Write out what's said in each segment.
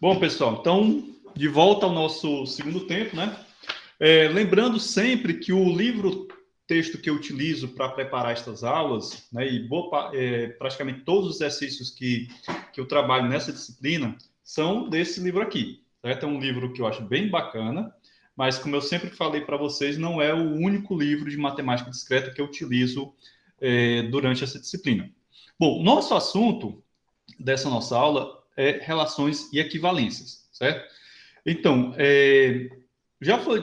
Bom, pessoal, então, de volta ao nosso segundo tempo, né? Lembrando sempre que o livro texto que eu utilizo para preparar estas aulas, né, e praticamente todos os exercícios que eu trabalho nessa disciplina são desse livro aqui, certo? É um livro que eu acho bem bacana, mas como eu sempre falei para vocês, não é o único livro de matemática discreta que eu utilizo durante essa disciplina. Bom, nosso assunto dessa nossa aula é relações e equivalências, certo? Então,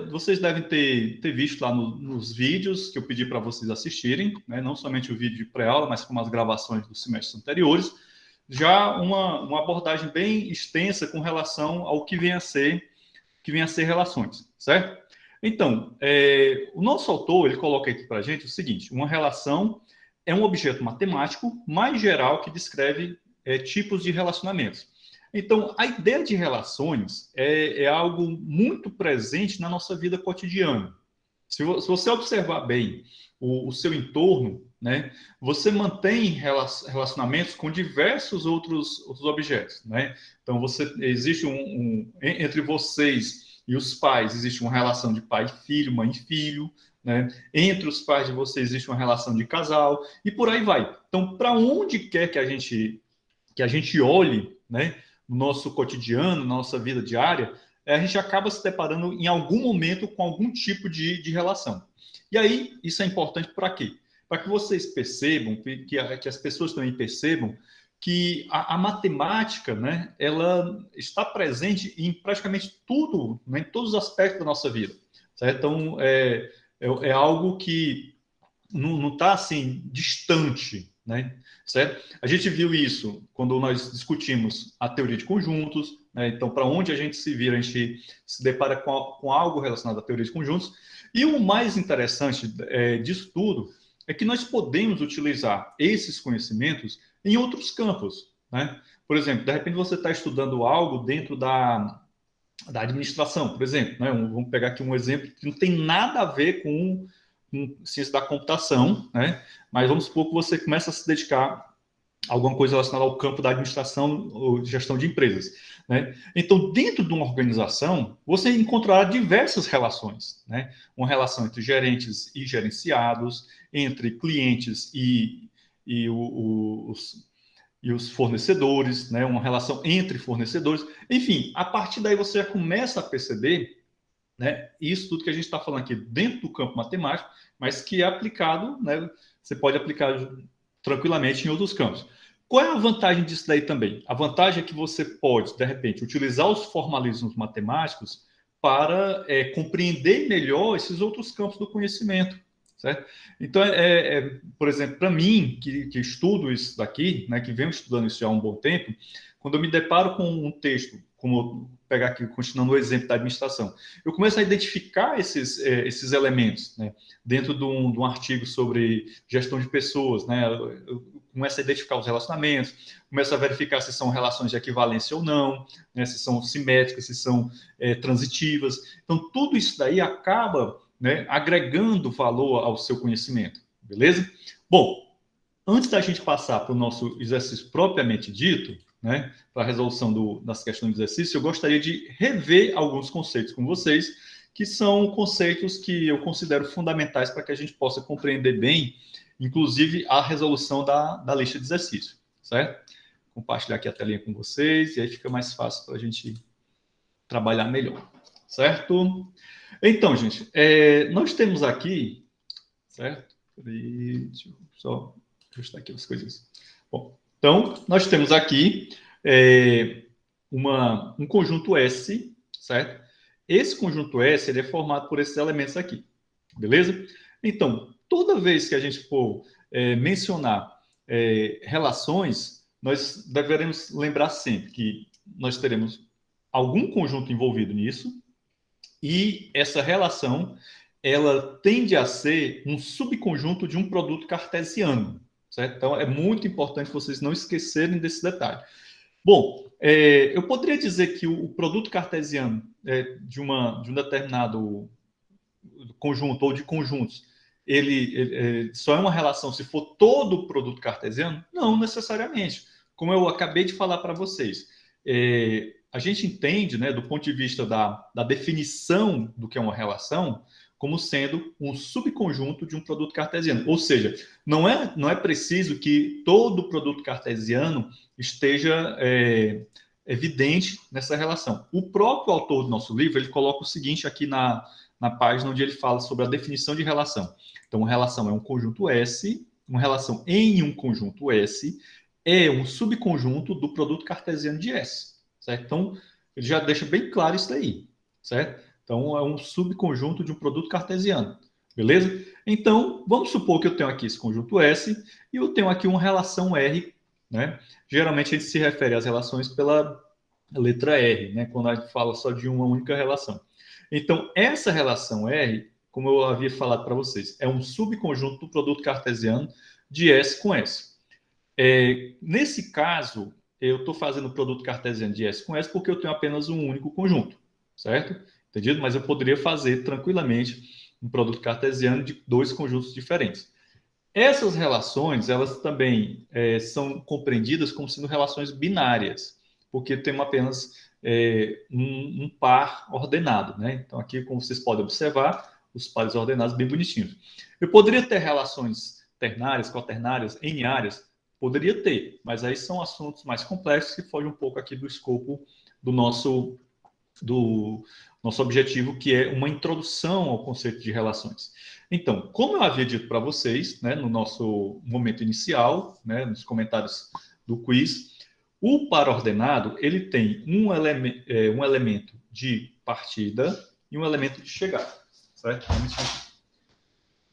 vocês devem ter visto lá nos vídeos que eu pedi para vocês assistirem, né? Não somente o vídeo de pré-aula, mas como as gravações dos semestres anteriores, já uma abordagem bem extensa com relação ao que vem a ser relações, certo? Então, o nosso autor ele coloca aqui para a gente o seguinte: uma relação é um objeto matemático mais geral que descreve tipos de relacionamentos. Então, a ideia de relações é algo muito presente na nossa vida cotidiana. Se você observar bem o seu entorno, né, você mantém relacionamentos com diversos outros objetos, né? Então, existe entre vocês e os pais existe uma relação de pai e filho, mãe e filho, né? Entre os pais de vocês existe uma relação de casal e por aí vai. Então, para onde quer que a gente olhe, né, no nosso cotidiano, na nossa vida diária, a gente acaba se deparando em algum momento com algum tipo de relação. E aí, isso é importante para quê? Para que vocês percebam, que as pessoas também percebam que a matemática, né, ela está presente em praticamente tudo, né, em todos os aspectos da nossa vida. Certo? Então, é algo que não está assim distante, né? Certo? A gente viu isso quando nós discutimos a teoria de conjuntos, né? Então, para onde a gente se vira, a gente se depara com algo relacionado à teoria de conjuntos. E o mais interessante disso tudo é que nós podemos utilizar esses conhecimentos em outros campos, né? Por exemplo, de repente você está estudando algo dentro da administração, por exemplo, né? Vamos pegar aqui um exemplo que não tem nada a ver com ciência da computação, né? Mas vamos supor que você começa a se dedicar a alguma coisa relacionada ao campo da administração ou de gestão de empresas, né? Então, dentro de uma organização, você encontrará diversas relações, né? Uma relação entre gerentes e gerenciados, entre clientes e os fornecedores, né? Uma relação entre fornecedores. Enfim, a partir daí você já começa a perceber, né, isso tudo que a gente está falando aqui dentro do campo matemático, mas que é aplicado, né, você pode aplicar tranquilamente em outros campos. Qual é a vantagem disso daí também? A vantagem é que você pode, de repente, utilizar os formalismos matemáticos para compreender melhor esses outros campos do conhecimento, certo? Então, por exemplo, para mim, que estudo isso daqui, né, que venho estudando isso já há um bom tempo, quando eu me deparo com um texto, como pegar aqui, continuando o exemplo da administração, eu começo a identificar esses elementos, né, dentro de um artigo sobre gestão de pessoas, né, eu começo a identificar os relacionamentos, começo a verificar se são relações de equivalência ou não, né, se são simétricas, se são transitivas. Então, tudo isso daí acaba, né, agregando valor ao seu conhecimento, beleza? Bom, antes da gente passar para o nosso exercício propriamente dito, né, para a resolução das questões do exercício, eu gostaria de rever alguns conceitos com vocês, que são conceitos que eu considero fundamentais para que a gente possa compreender bem, inclusive, a resolução da lista de exercício, certo? Compartilhar aqui a telinha com vocês, e aí fica mais fácil para a gente trabalhar melhor, certo? Então, gente, nós temos aqui, certo? Deixa eu só ajustar aqui as coisas. Bom, então, nós temos aqui um conjunto S, certo? Esse conjunto S ele é formado por esses elementos aqui, beleza? Então, toda vez que a gente for mencionar relações, nós deveremos lembrar sempre que nós teremos algum conjunto envolvido nisso e essa relação ela tende a ser um subconjunto de um produto cartesiano, certo? Então, é muito importante vocês não esquecerem desse detalhe. Bom, eu poderia dizer que o produto cartesiano de um determinado conjunto ou de conjuntos, ele só é uma relação se for todo o produto cartesiano? Não necessariamente. Como eu acabei de falar para vocês, a gente entende, né, do ponto de vista da definição do que é uma relação, como sendo um subconjunto de um produto cartesiano. Ou seja, não é preciso que todo produto cartesiano esteja evidente nessa relação. O próprio autor do nosso livro, ele coloca o seguinte aqui na página onde ele fala sobre a definição de relação. Então, uma relação é um conjunto S, uma relação em um conjunto S é um subconjunto do produto cartesiano de S, certo? Então, ele já deixa bem claro isso daí, certo? Então, é um subconjunto de um produto cartesiano, beleza? Então, vamos supor que eu tenho aqui esse conjunto S e eu tenho aqui uma relação R, né? Geralmente, a gente se refere às relações pela letra R, né? Quando a gente fala só de uma única relação. Então, essa relação R, como eu havia falado para vocês, é um subconjunto do produto cartesiano de S com S. Nesse caso, eu estou fazendo o produto cartesiano de S com S porque eu tenho apenas um único conjunto, certo? Entendido? Mas eu poderia fazer tranquilamente um produto cartesiano de dois conjuntos diferentes. Essas relações, elas também são compreendidas como sendo relações binárias, porque tem apenas um par ordenado, né? Então, aqui, como vocês podem observar, os pares ordenados bem bonitinhos. Eu poderia ter relações ternárias, quaternárias, n-áreas, poderia ter, mas aí são assuntos mais complexos que fogem um pouco aqui do escopo do nosso objetivo, que é uma introdução ao conceito de relações. Então, como eu havia dito para vocês, né, no nosso momento inicial, né, nos comentários do quiz, o par ordenado ele tem um elemento de partida e um elemento de chegada, certo?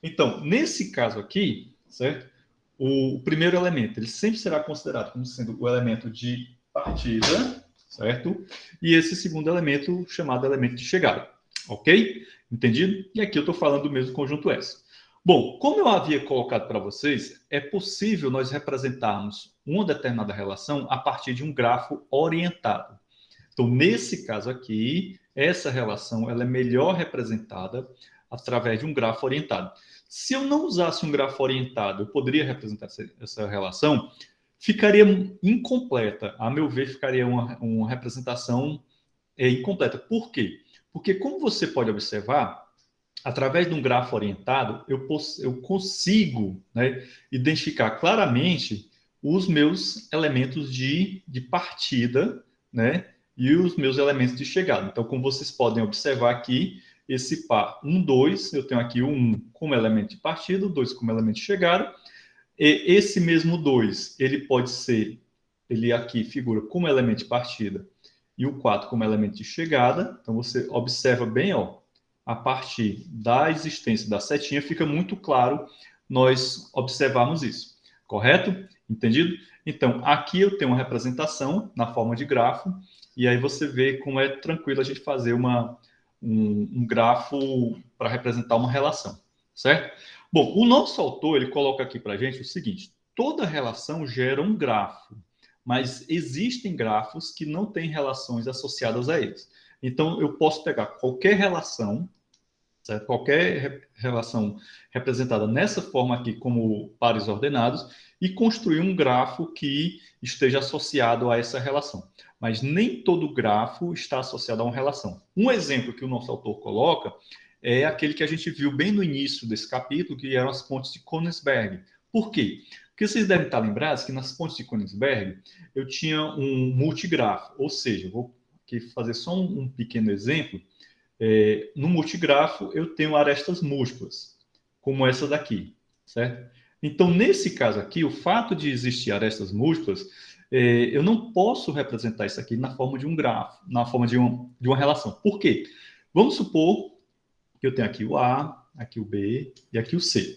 Então, nesse caso aqui, certo? O primeiro elemento ele sempre será considerado como sendo o elemento de partida, certo? E esse segundo elemento chamado elemento de chegada, ok? Entendido? E aqui eu estou falando do mesmo conjunto S. Bom, como eu havia colocado para vocês, é possível nós representarmos uma determinada relação a partir de um grafo orientado. Então, nesse caso aqui, essa relação ela é melhor representada através de um grafo orientado. Se eu não usasse um grafo orientado, eu poderia representar essa relação, ficaria incompleta. A meu ver, ficaria uma representação incompleta. Por quê? Porque, como você pode observar, através de um grafo orientado, eu consigo, né, identificar claramente os meus elementos de partida, né, e os meus elementos de chegada. Então, como vocês podem observar aqui, esse par 1, 2, eu tenho aqui o 1 como elemento de partida, o 2 como elemento de chegada. E esse mesmo 2, ele aqui figura como elemento de partida e o 4 como elemento de chegada. Então, você observa bem, ó, a partir da existência da setinha, fica muito claro nós observarmos isso. Correto? Entendido? Então, aqui eu tenho uma representação na forma de grafo, e aí você vê como é tranquilo a gente fazer um grafo para representar uma relação, certo? Bom, o nosso autor, ele coloca aqui para a gente o seguinte: toda relação gera um grafo, mas existem grafos que não têm relações associadas a eles. Então, eu posso pegar qualquer relação, certo? Qualquer relação representada nessa forma aqui como pares ordenados e construir um grafo que esteja associado a essa relação. Mas nem todo grafo está associado a uma relação. Um exemplo que o nosso autor coloca é aquele que a gente viu bem no início desse capítulo, que eram as pontes de Königsberg. Por quê? Porque vocês devem estar lembrados que nas pontes de Königsberg eu tinha um multigrafo, ou seja, vou aqui fazer só um pequeno exemplo. No multigrafo, eu tenho arestas múltiplas, como essa daqui, certo? Então, nesse caso aqui, o fato de existir arestas múltiplas, eu não posso representar isso aqui na forma de um grafo, na forma de uma relação. Por quê? Vamos supor que eu tenho aqui o A, aqui o B e aqui o C.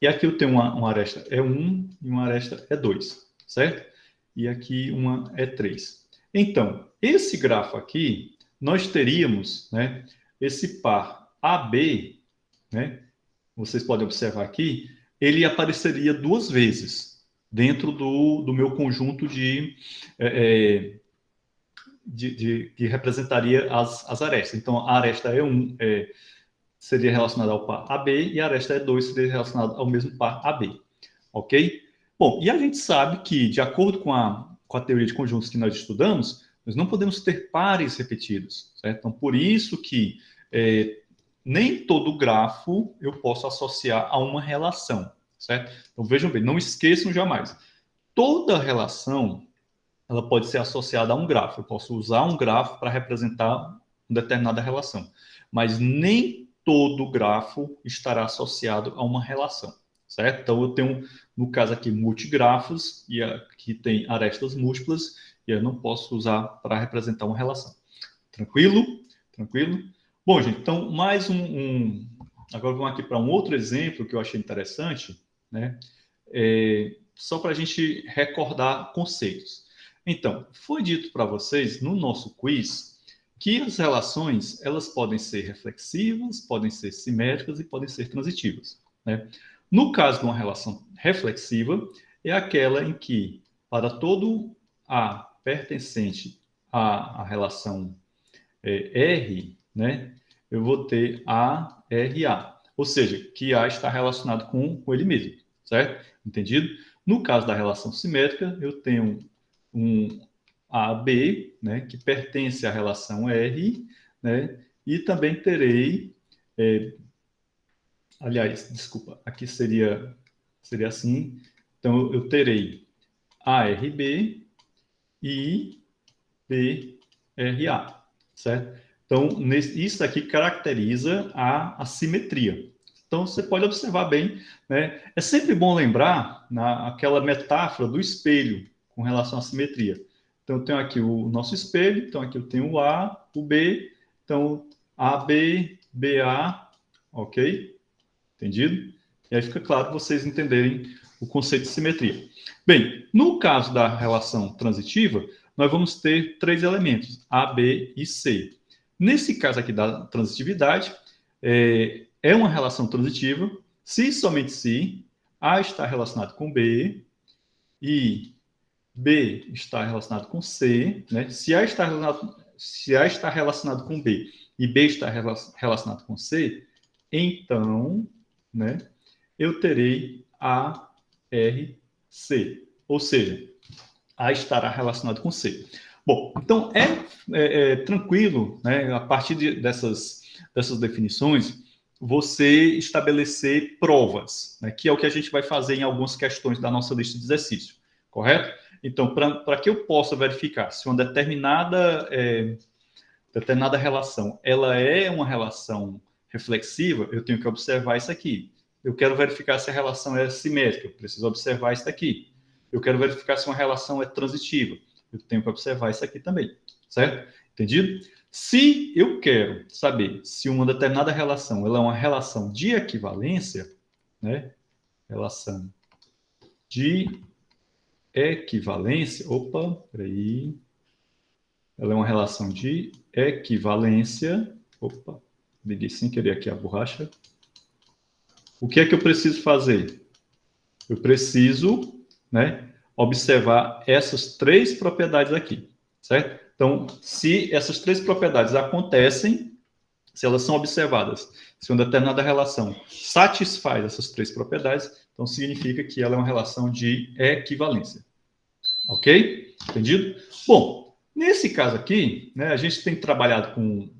E aqui eu tenho uma aresta E1 e uma aresta E2, certo? E aqui uma E3. Então, esse grafo aqui, nós teríamos, né, esse par AB, né, vocês podem observar aqui, ele apareceria duas vezes dentro do meu conjunto que representaria as arestas. Então, a aresta E1 seria relacionada ao par AB e a aresta E2 seria relacionada ao mesmo par AB, ok? Bom, e a gente sabe que, de acordo com a teoria de conjuntos que nós estudamos, Nós não podemos ter pares repetidos, certo? Então, por isso que nem todo grafo eu posso associar a uma relação, certo? Então, vejam bem, não esqueçam jamais. Toda relação, ela pode ser associada a um grafo. Eu posso usar um grafo para representar uma determinada relação. Mas nem todo grafo estará associado a uma relação, certo? Então, eu tenho, no caso aqui, multigrafos, e aqui tem arestas múltiplas, e eu não posso usar para representar uma relação. Tranquilo? Tranquilo? Bom, gente, então, mais agora vamos aqui para um outro exemplo que eu achei interessante, né? Só para a gente recordar conceitos. Então, foi dito para vocês no nosso quiz que as relações elas podem ser reflexivas, podem ser simétricas e podem ser transitivas, né? No caso de uma relação reflexiva, é aquela em que, para todo A pertencente à relação R, né, eu vou ter ARA, ou seja, que A está relacionado com ele mesmo, certo? Entendido? No caso da relação simétrica, eu tenho um AB, né, que pertence à relação R, né, e também terei, aliás, desculpa, aqui seria assim, então eu terei ARB e BRA, certo? Então, isso aqui caracteriza a simetria. Então, você pode observar bem, né? É sempre bom lembrar aquela metáfora do espelho com relação à simetria. Então, eu tenho aqui o nosso espelho, então aqui eu tenho o A, o B, então AB, BA, ok? Entendido? E aí fica claro vocês entenderem o conceito de simetria. Bem, no caso da relação transitiva, nós vamos ter três elementos, A, B e C. Nesse caso aqui da transitividade, é uma relação transitiva, se e somente se A está relacionado com B e B está relacionado com C, né? Se A está relacionado com B e B está relacionado com C, então, né, eu terei A, R, C. Ou seja, A estará relacionado com C. Bom, então é tranquilo, né, a partir dessas definições, você estabelecer provas, né, que é o que a gente vai fazer em algumas questões da nossa lista de exercício, correto? Então, para que eu possa verificar se uma determinada relação ela é uma relação reflexiva, eu tenho que observar isso aqui. Eu quero verificar se a relação é simétrica, eu preciso observar isso aqui. Eu quero verificar se uma relação é transitiva, eu tenho que observar isso aqui também, certo? Entendido? Se eu quero saber se uma determinada relação ela é uma relação de equivalência, né? Relação de equivalência, opa, peraí, ela é uma relação de equivalência, opa, liguei sem querer aqui a borracha. O que é que eu preciso fazer? Eu preciso, né, observar essas três propriedades aqui, certo? Então, se essas três propriedades acontecem, se elas são observadas, se uma determinada relação satisfaz essas três propriedades, então significa que ela é uma relação de equivalência. Ok? Entendido? Bom, nesse caso aqui, né, a gente tem trabalhado com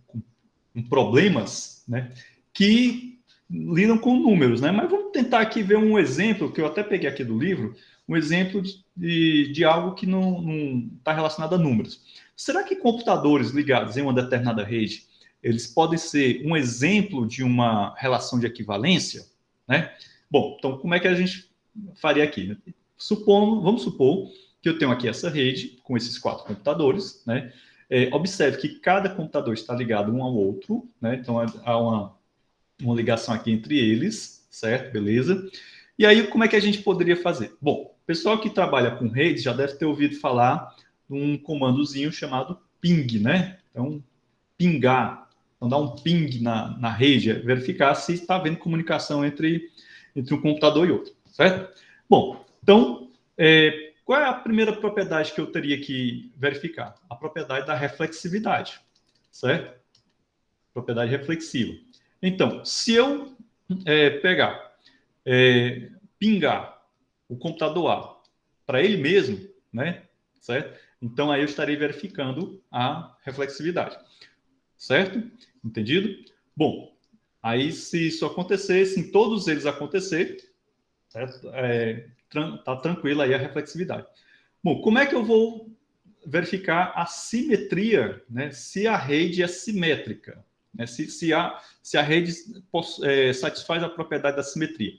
problemas, né, que lidam com números, né? Mas vamos tentar aqui ver um exemplo que eu até peguei aqui do livro, um exemplo de algo que não está relacionado a números. Será que computadores ligados em uma determinada rede, eles podem ser um exemplo de uma relação de equivalência, né? Bom, então como é que a gente faria aqui? Vamos supor que eu tenho aqui essa rede com esses 4 computadores, né? Observe que cada computador está ligado um ao outro, né? Então há uma ligação aqui entre eles, certo? Beleza? E aí, como é que a gente poderia fazer? Bom, o pessoal que trabalha com redes já deve ter ouvido falar de um comandozinho chamado ping, né? Então, pingar. Então, dar um ping na rede, verificar se está havendo comunicação entre um computador e outro, certo? Bom, então, qual é a primeira propriedade que eu teria que verificar? A propriedade da reflexividade, certo? Propriedade reflexiva. Então, se eu pegar, pingar o computador A para ele mesmo, né, certo? Então, aí eu estarei verificando a reflexividade. Certo? Entendido? Bom, aí se isso acontecer, se em todos eles acontecer, certo? Tá tranquila aí a reflexividade. Bom, como é que eu vou verificar a simetria, né? Se a rede é simétrica, né? Se a rede satisfaz a propriedade da simetria.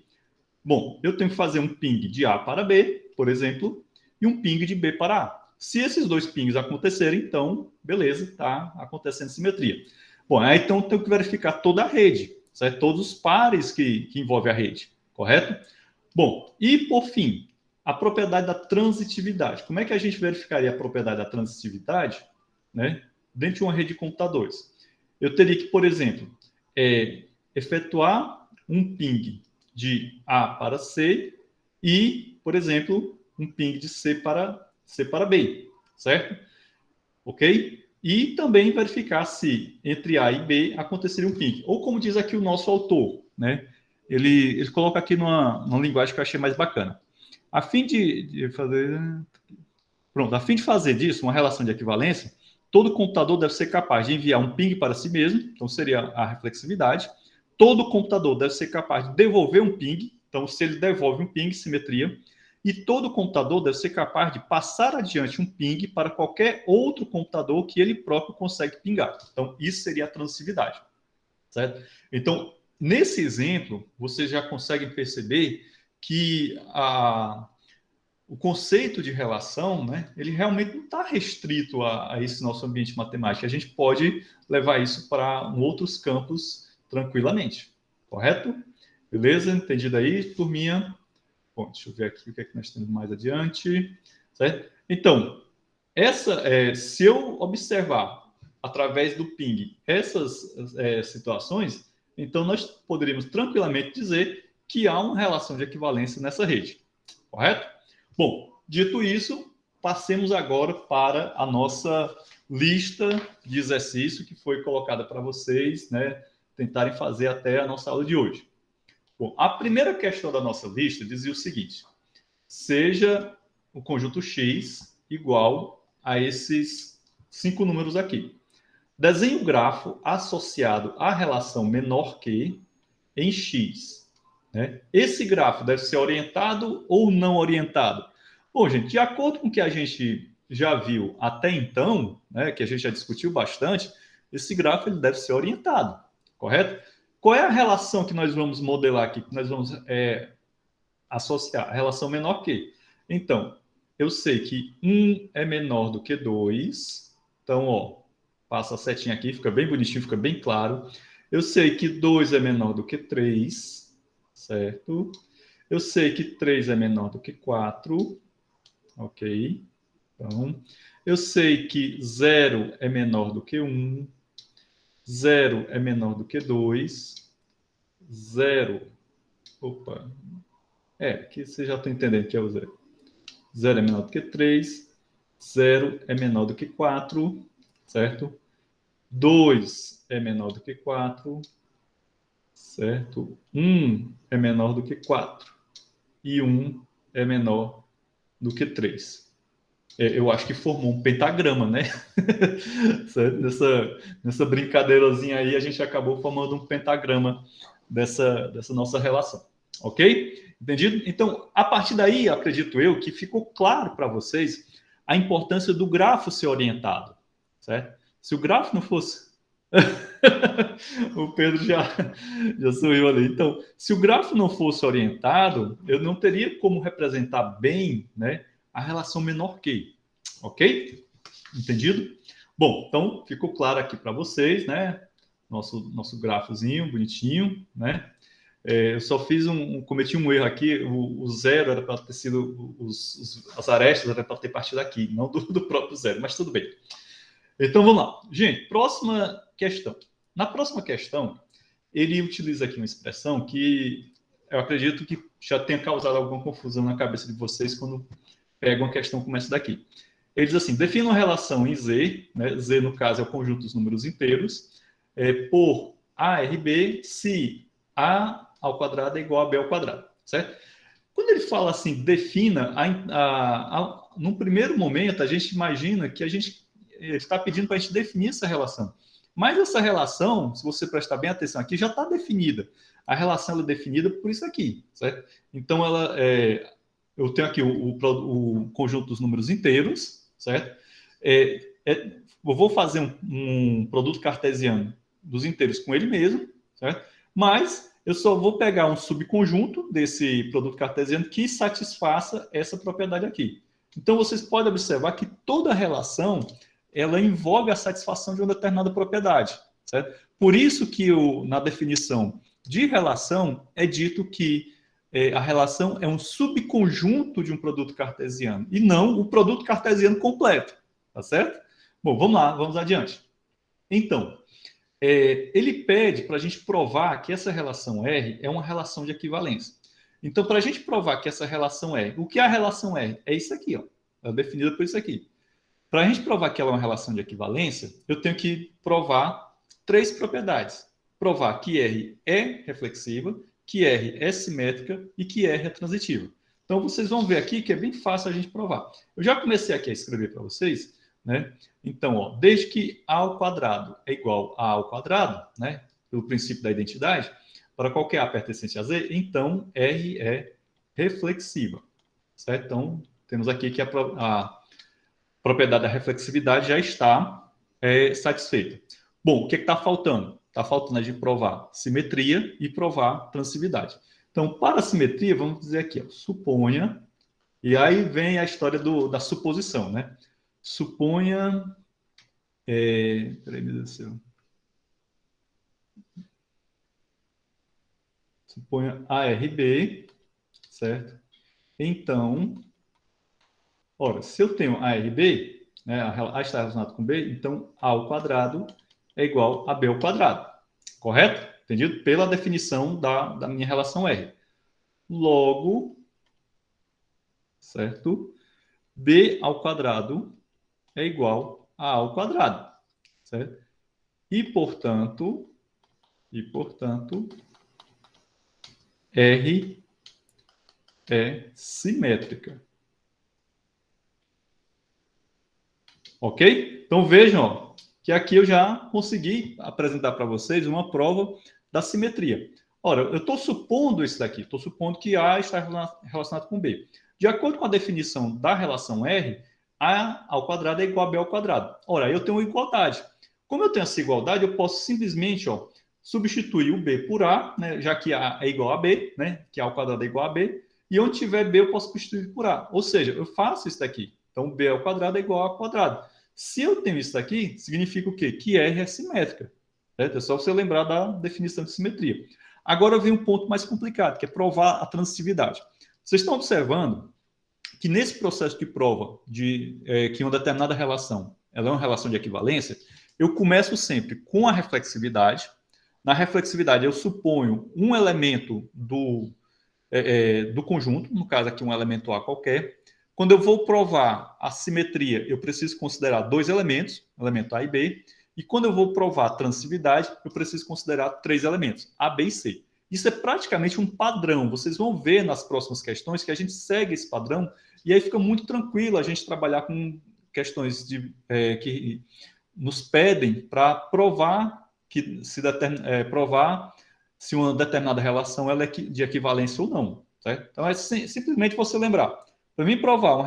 Bom, eu tenho que fazer um ping de A para B, por exemplo, e um ping de B para A. Se esses dois pings acontecerem, então, beleza, está acontecendo simetria. Bom, aí então eu tenho que verificar toda a rede, certo? Todos os pares que envolvem a rede, correto? Bom, e por fim, a propriedade da transitividade. Como é que a gente verificaria a propriedade da transitividade, né, dentro de uma rede de computadores? Eu teria que, por exemplo, efetuar um ping de A para C e, por exemplo, um ping de C para B, certo? Ok? E também verificar se entre A e B aconteceria um ping. Ou como diz aqui o nosso autor, né? Ele coloca aqui numa linguagem que eu achei mais bacana. A fim de fazer... Pronto, a fim de fazer disso uma relação de equivalência, todo computador deve ser capaz de enviar um ping para si mesmo, então seria a reflexividade. Todo computador deve ser capaz de devolver um ping, então se ele devolve um ping, simetria. E todo computador deve ser capaz de passar adiante um ping para qualquer outro computador que ele próprio consegue pingar. Então, isso seria a transitividade, certo? Então, nesse exemplo, vocês já conseguem perceber que o conceito de relação, né, ele realmente não está restrito a esse nosso ambiente matemático. A gente pode levar isso para outros campos tranquilamente, correto? Beleza? Entendido aí, turminha? Bom, deixa eu ver aqui o que é que nós temos mais adiante. Certo? Então, se eu observar através do ping essas situações, então nós poderíamos tranquilamente dizer que há uma relação de equivalência nessa rede. Correto? Bom, dito isso, passemos agora para a nossa lista de exercício que foi colocada para vocês, né, tentarem fazer até a nossa aula de hoje. Bom, a primeira questão da nossa lista dizia o seguinte: seja o conjunto X igual a esses 5 números aqui. Desenhe o grafo associado à relação menor que em X. Né? Esse grafo deve ser orientado ou não orientado? Bom, gente, de acordo com o que a gente já viu até então, né, que a gente já discutiu bastante, esse grafo ele deve ser orientado, correto? Qual é a relação que nós vamos modelar aqui, que nós vamos associar? A relação menor que. Então, eu sei que 1 é menor do que 2. Então, ó, passa a setinha aqui, fica bem bonitinho, fica bem claro. Eu sei que 2 é menor do que 3, certo? Eu sei que 3 é menor do que 4, ok? Então, eu sei que 0 é menor do que 1, 0 é menor do que 2, 0... Opa, aqui você já está entendendo que é o 0. 0 é menor do que 3, 0 é menor do que 4, certo? 2 é menor do que 4, certo? 1 é menor do que 4 e 1 é menor do que 3. Eu acho que formou um pentagrama, né? nessa brincadeirazinha aí, a gente acabou formando um pentagrama dessa nossa relação. Ok? Entendido? Então, a partir daí, acredito eu, que ficou claro para vocês a importância do grafo ser orientado. Certo? Se o grafo não fosse... O Pedro já sorriu ali. Então, se o grafo não fosse orientado, eu não teria como representar bem, né, a relação menor que. Ok? Entendido? Bom, então ficou claro aqui para vocês, né? Nosso grafozinho bonitinho, né? Eu só cometi um erro aqui. O zero era para ter sido as arestas era para ter partido aqui, não do próprio zero, mas tudo bem. Então vamos lá, gente. Próxima questão. Na próxima questão, ele utiliza aqui uma expressão que eu acredito que já tenha causado alguma confusão na cabeça de vocês quando pegam uma questão como essa daqui. Ele diz assim: defina uma relação em Z, né? Z no caso é o conjunto dos números inteiros, por A, R, B, se A ao quadrado é igual a B ao quadrado, certo? Quando ele fala assim, defina, num primeiro momento, a gente imagina que ele está pedindo para a gente definir essa relação. Mas essa relação, se você prestar bem atenção aqui, já está definida. A relação é definida por isso aqui, certo? Então, eu tenho aqui o conjunto dos números inteiros, certo? Eu vou fazer um produto cartesiano dos inteiros com ele mesmo, certo? Mas eu só vou pegar um subconjunto desse produto cartesiano que satisfaça essa propriedade aqui. Então, vocês podem observar que toda relação ela envolve a satisfação de uma determinada propriedade, certo? Por isso que na definição de relação é dito que a relação é um subconjunto de um produto cartesiano e não o produto cartesiano completo, tá certo? Bom, vamos lá, vamos adiante. Então, ele pede para a gente provar que essa relação R é uma relação de equivalência. Então, para a gente provar que essa relação R, o que é a relação R? É isso aqui, ó. É definida por isso aqui. Para a gente provar que ela é uma relação de equivalência, eu tenho que provar 3 propriedades. Provar que R é reflexiva, que R é simétrica e que R é transitiva. Então, vocês vão ver aqui que é bem fácil a gente provar. Eu já comecei aqui a escrever para vocês, né? Então, ó, desde que A ao quadrado é igual a ao quadrado, né? Pelo princípio da identidade, para qualquer A pertencente a Z, então R é reflexiva, certo? Então, temos aqui que a propriedade da reflexividade já está satisfeita. Bom, o que está faltando? Está faltando a gente provar simetria e provar transitividade. Então, para a simetria, vamos dizer aqui, ó, suponha, e aí vem a história da suposição, né? Suponha. Peraí, meu Deus do céu. Suponha ARB, certo? Então, ora, se eu tenho ARB, né, A está relacionado com B, então A ao quadrado é igual a B ao quadrado. Correto? Entendido? Pela definição da minha relação R. Logo, certo? B ao quadrado é igual a A ao quadrado. Certo? Portanto, R é simétrica. Ok? Então vejam ó, que aqui eu já consegui apresentar para vocês uma prova da simetria. Ora, eu estou supondo isso daqui, estou supondo que A está relacionado com B. De acordo com a definição da relação R, A ao quadrado é igual a B ao quadrado. Ora, eu tenho uma igualdade. Como eu tenho essa igualdade, eu posso simplesmente substituir o B por A, né, já que A é igual a B, né, que A ao quadrado é igual a B, e onde tiver B eu posso substituir por A. Ou seja, eu faço isso daqui. Então, B ao quadrado é igual a A ao quadrado. Se eu tenho isso daqui, significa o quê? Que R é simétrica. Certo? É só você lembrar da definição de simetria. Agora vem um ponto mais complicado, que é provar a transitividade. Vocês estão observando que nesse processo de prova que uma determinada relação ela é uma relação de equivalência, eu começo sempre com a reflexividade. Na reflexividade, eu suponho um elemento do conjunto, no caso aqui um elemento A qualquer. Quando eu vou provar a simetria, eu preciso considerar 2 elementos, elemento A e B. E quando eu vou provar a transitividade, eu preciso considerar 3 elementos, A, B e C. Isso é praticamente um padrão. Vocês vão ver nas próximas questões que a gente segue esse padrão e aí fica muito tranquilo a gente trabalhar com questões que nos pedem para provar provar se uma determinada relação ela é de equivalência ou não. Certo? Então, é simplesmente você lembrar. Para mim provar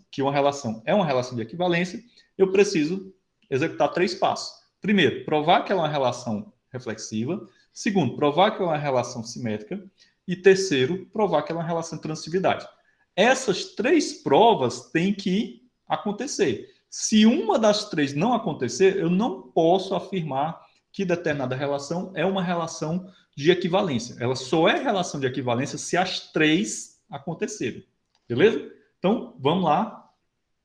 que uma relação é uma relação de equivalência, eu preciso executar 3 passos. Primeiro, provar que ela é uma relação reflexiva. Segundo, provar que ela é uma relação simétrica. E terceiro, provar que ela é uma relação de transitividade. Essas 3 provas têm que acontecer. Se uma das 3 não acontecer, eu não posso afirmar que determinada relação é uma relação de equivalência. Ela só é relação de equivalência se as 3 acontecerem. Beleza? Então, vamos lá,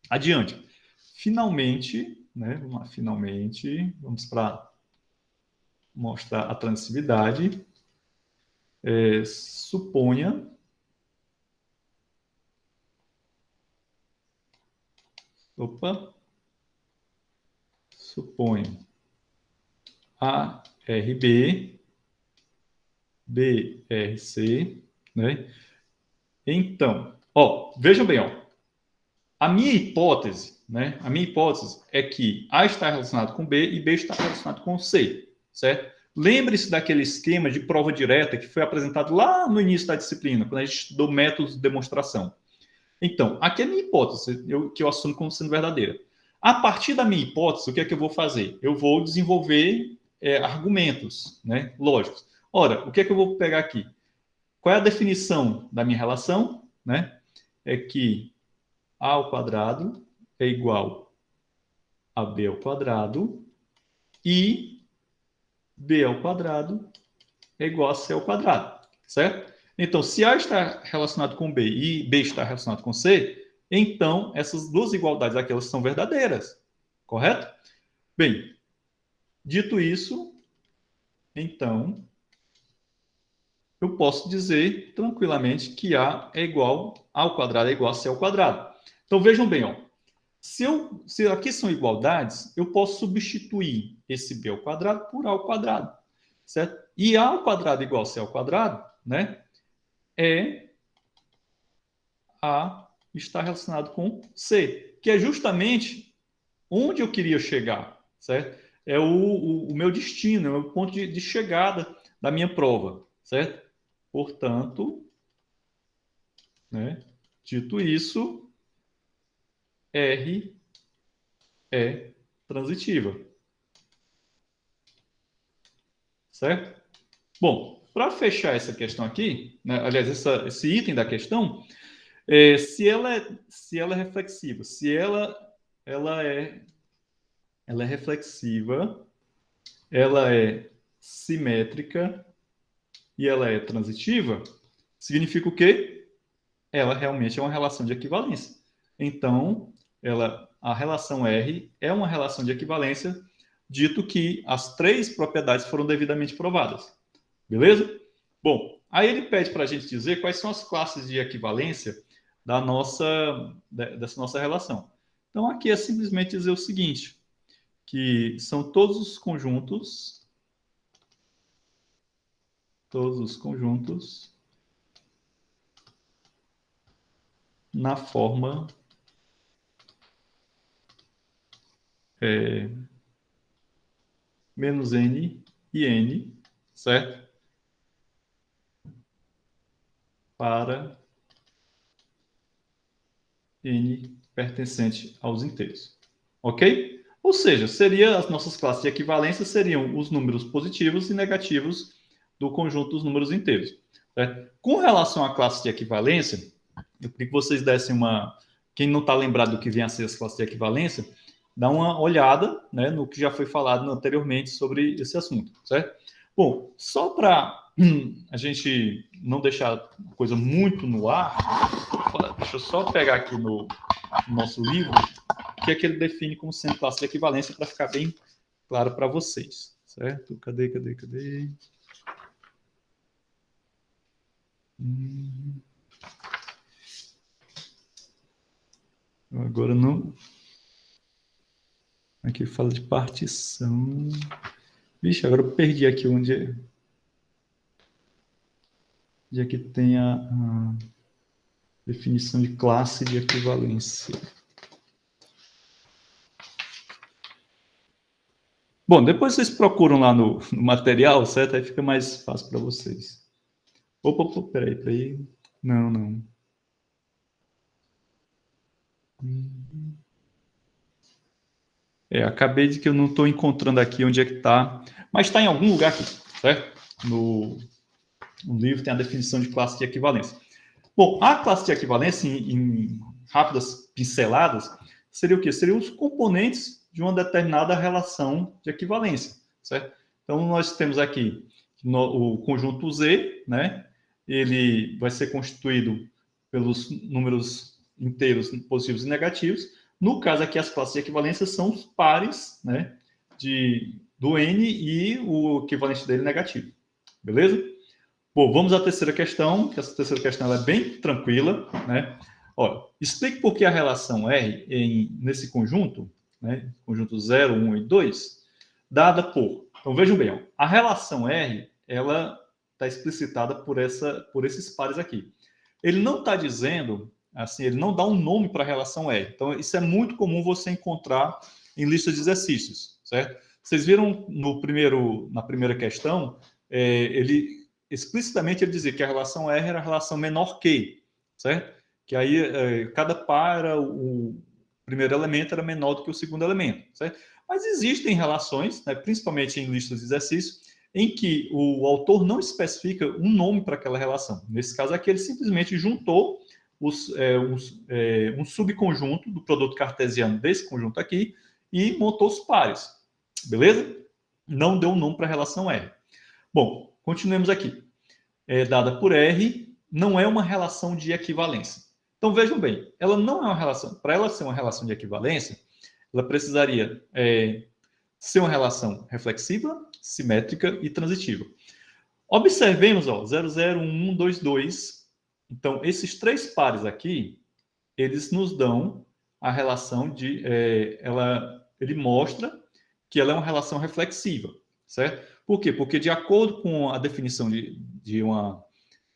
adiante. Finalmente, né? Vamos lá, finalmente, vamos para mostrar a transitividade. Suponha ARB, BRC, né? Então, vejam bem, A minha hipótese, né? A minha hipótese é que A está relacionado com B e B está relacionado com C, certo? Lembre-se daquele esquema de prova direta que foi apresentado lá no início da disciplina, quando a gente estudou métodos de demonstração. Então, aqui é a minha hipótese, que eu assumo como sendo verdadeira. A partir da minha hipótese, o que é que eu vou fazer? Eu vou desenvolver argumentos, né, lógicos. Ora, o que é que eu vou pegar aqui? Qual é a definição da minha relação? Né? É que A ao quadrado é igual a B ao quadrado e B ao quadrado é igual a C ao quadrado, certo? Então, se A está relacionado com B e B está relacionado com C, então essas duas igualdades aqui elas são verdadeiras, correto? Bem, dito isso, então eu posso dizer tranquilamente que A é igual A ao quadrado é igual a C ao quadrado. Então vejam bem, ó, se aqui são igualdades, eu posso substituir esse B ao quadrado por A ao quadrado, certo? E A ao quadrado igual a C ao quadrado, né? A está relacionado com C, que é justamente onde eu queria chegar, certo? É o meu destino, é o ponto de chegada da minha prova, certo? Portanto, né, dito isso, R é transitiva, certo? Bom, para fechar essa questão aqui, né, aliás, esse item da questão, se ela é reflexiva, se ela é reflexiva, ela é simétrica e ela é transitiva, significa o quê? Ela realmente é uma relação de equivalência. Então, a relação R é uma relação de equivalência, dito que as três propriedades foram devidamente provadas. Beleza? Bom, aí ele pede para a gente dizer quais são as classes de equivalência dessa nossa relação. Então, aqui é simplesmente dizer o seguinte, que são todos os conjuntos na forma menos n e n, certo? Para n pertencente aos inteiros. Ok? Ou seja, as nossas classes de equivalência seriam os números positivos e negativos do conjunto dos números inteiros. Certo? Com relação à classe de equivalência, eu queria que vocês dessem uma... Quem não está lembrado do que vem a ser as classes de equivalência, dá uma olhada, né, no que já foi falado anteriormente sobre esse assunto, certo? Bom, só para a gente não deixar a coisa muito no ar, deixa eu só pegar aqui no nosso livro o que é que ele define como sendo classe de equivalência para ficar bem claro para vocês, certo? Cadê? Agora não... Aqui fala de partição. Vixe, agora eu perdi aqui onde é que tem a definição de classe de equivalência. Bom, depois vocês procuram lá no material, certo? Aí fica mais fácil para vocês. Opa, peraí. Não. Acabei de que eu não estou encontrando aqui onde é que está, mas está em algum lugar aqui, certo? No livro tem a definição de classe de equivalência. Bom, a classe de equivalência, em rápidas pinceladas, seria o quê? Seriam os componentes de uma determinada relação de equivalência, certo? Então, nós temos aqui o conjunto Z, né? Ele vai ser constituído pelos números inteiros positivos e negativos. No caso aqui, as classes de equivalência são os pares, né, do N e o equivalente dele negativo. Beleza? Bom, vamos à terceira questão, que essa terceira questão ela é bem tranquila, né? Olha, explique por que a relação R nesse conjunto, né, conjunto 0, 1 e 2, dada por... Então, vejam bem, ó, a relação R, ela está explicitada por esses pares aqui. Ele não está dizendo assim, ele não dá um nome para a relação R. Então, isso é muito comum você encontrar em listas de exercícios, certo? Vocês viram na primeira questão, ele explicitamente ele dizia que a relação R era a relação menor que, certo? Que aí cada par era o primeiro elemento era menor do que o segundo elemento, certo? Mas existem relações, né, principalmente em listas de exercícios, em que o autor não especifica um nome para aquela relação. Nesse caso aqui, ele simplesmente juntou um subconjunto do produto cartesiano desse conjunto aqui e montou os pares. Beleza? Não deu um nome para a relação R. Bom, continuemos aqui. Dada por R, não é uma relação de equivalência. Então, vejam bem, ela não é uma relação... Para ela ser uma relação de equivalência, ela precisaria ser uma relação reflexiva, simétrica e transitiva. Observemos, 0, 0, 1, 2, 2. Então, esses três pares aqui, eles nos dão a relação de... ele mostra que ela é uma relação reflexiva, certo? Por quê? Porque, de acordo com a definição de uma